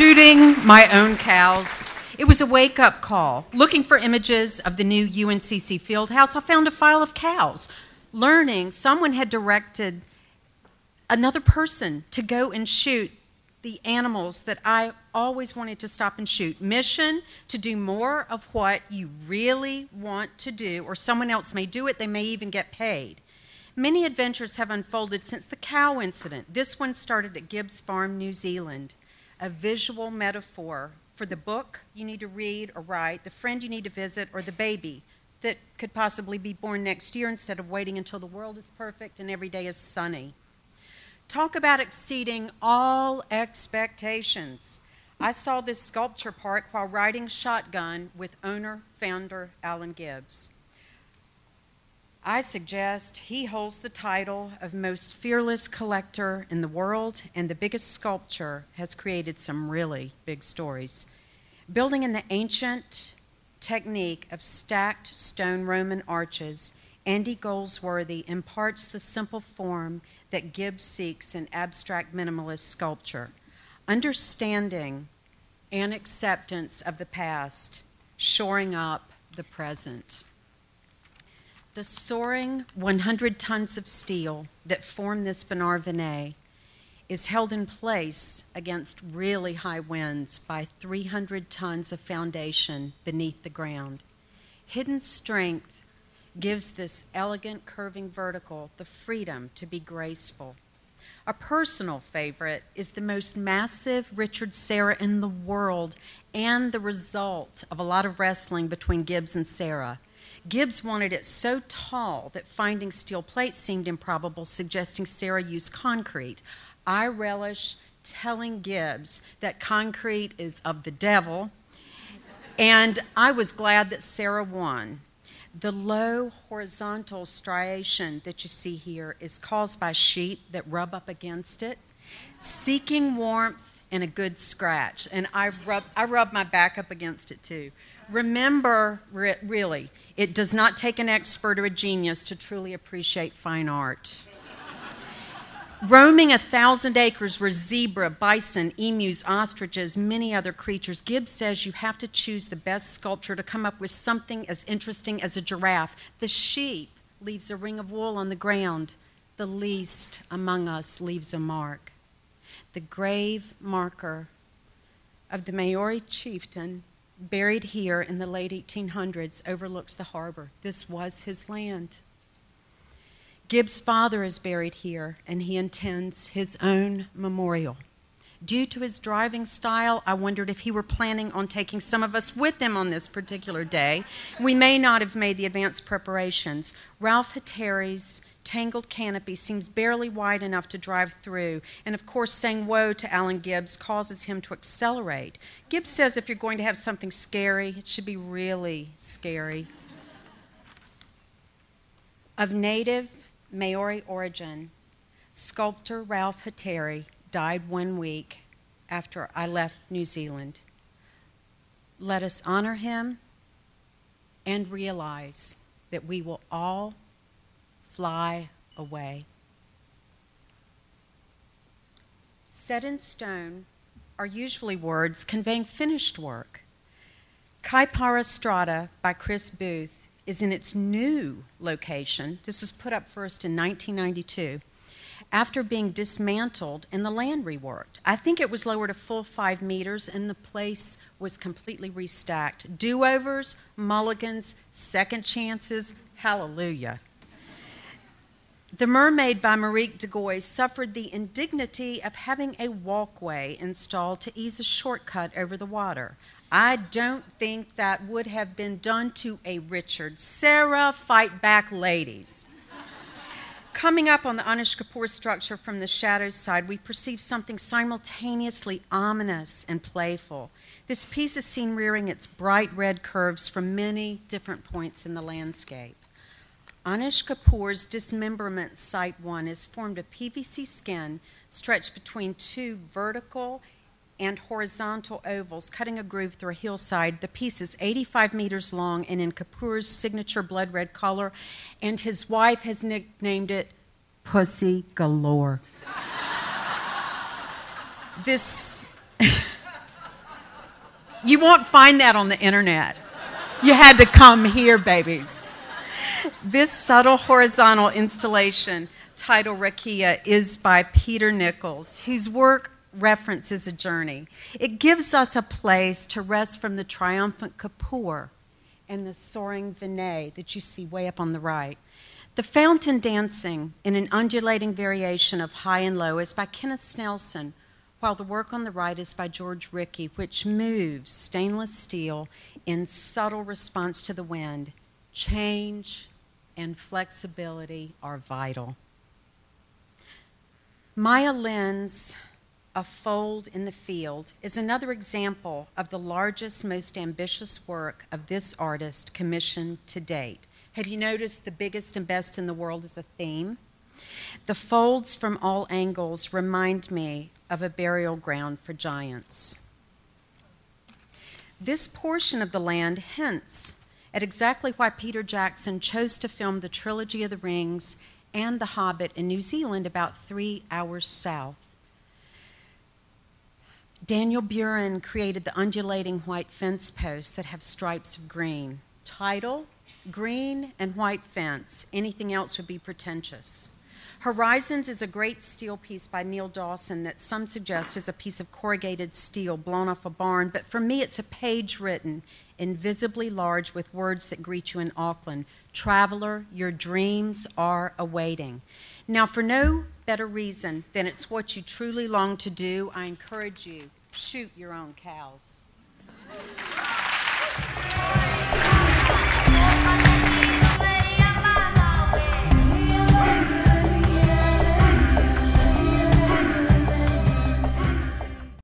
Shooting my own cows. It was a wake-up call. Looking for images of the new UNCC field house, I found a file of cows. Learning someone had directed another person to go and shoot the animals that I always wanted to stop and shoot. Mission to do more of what you really want to do, or someone else may do it, they may even get paid. Many adventures have unfolded since the cow incident. This one started at Gibbs Farm, New Zealand, a visual metaphor for the book you need to read or write, the friend you need to visit, or the baby that could possibly be born next year instead of waiting until the world is perfect and every day is sunny. Talk about exceeding all expectations. I saw this sculpture park while riding shotgun with owner-founder Alan Gibbs. I suggest he holds the title of most fearless collector in the world, and the biggest sculpture has created some really big stories. Building in the ancient technique of stacked stone Roman arches, Andy Goldsworthy imparts the simple form that Gibbs seeks in abstract minimalist sculpture. Understanding and acceptance of the past, shoring up the present. The soaring 100 tons of steel that form this Benar Venet is held in place against really high winds by 300 tons of foundation beneath the ground. Hidden strength gives this elegant curving vertical the freedom to be graceful. A personal favorite is the most massive Richard Serra in the world, and the result of a lot of wrestling between Gibbs and Serra. Gibbs wanted it so tall that finding steel plates seemed improbable, suggesting Serra use concrete. I relish telling Gibbs that concrete is of the devil, and I was glad that Serra won. The low horizontal striation that you see here is caused by sheep that rub up against it, seeking warmth and a good scratch. And I rub my back up against it too. Remember, really, it does not take an expert or a genius to truly appreciate fine art. Roaming 1,000 acres were zebra, bison, emus, ostriches, many other creatures. Gibbs says you have to choose the best sculpture to come up with something as interesting as a giraffe. The sheep leaves a ring of wool on the ground. The least among us leaves a mark. The grave marker of the Maori chieftain buried here in the late 1800s overlooks the harbor. This was his land. Gibbs' father is buried here, and he intends his own memorial. Due to his driving style, I wondered if he were planning on taking some of us with him on this particular day. We may not have made the advanced preparations. Ralph Hatteri's tangled canopy seems barely wide enough to drive through, and of course saying woe to Alan Gibbs causes him to accelerate. Gibbs says if you're going to have something scary, it should be really scary. Of native Maori origin, sculptor Ralph Hatteri died 1 week after I left New Zealand. Let us honor him and realize that we will all fly away. Set in stone are usually words conveying finished work. Kaipara Strata by Chris Booth is in its new location. This was put up first in 1992 after being dismantled and the land reworked. I think it was lowered a full 5 meters and the place was completely restacked. Do-overs, mulligans, second chances, hallelujah. The Mermaid by Marique de Goy suffered the indignity of having a walkway installed to ease a shortcut over the water. I don't think that would have been done to a Richard Serra. Fight back, ladies. Coming up on the Anish Kapoor structure from the shadows side, we perceive something simultaneously ominous and playful. This piece is seen rearing its bright red curves from many different points in the landscape. Anish Kapoor's dismemberment site 1 is formed of PVC skin stretched between 2 vertical and horizontal ovals, cutting a groove through a hillside. The piece is 85 meters long and in Kapoor's signature blood red color, and his wife has nicknamed it Pussy Galore. This You won't find that on the internet. You had to come here, babies. This subtle horizontal installation, titled Rakia, is by Peter Nichols, whose work references a journey. It gives us a place to rest from the triumphant Kapoor and the soaring Vinay that you see way up on the right. The fountain dancing in an undulating variation of high and low is by Kenneth Snelson, while the work on the right is by George Rickey, which moves stainless steel in subtle response to the wind. Change and flexibility are vital. Maya Lin's A Fold in the Field is another example of the largest, most ambitious work of this artist commissioned to date. Have you noticed the biggest and best in the world is a theme? The folds from all angles remind me of a burial ground for giants. This portion of the land hints at exactly why Peter Jackson chose to film the Trilogy of the Rings and The Hobbit in New Zealand, about 3 hours south. Daniel Buren created the undulating white fence posts that have stripes of green. Title, green and white fence. Anything else would be pretentious. Horizons is a great steel piece by Neil Dawson that some suggest is a piece of corrugated steel blown off a barn, but for me it's a page written invisibly large with words that greet you in Auckland. Traveler, your dreams are awaiting. Now, for no better reason than it's what you truly long to do, I encourage you, shoot your own cows.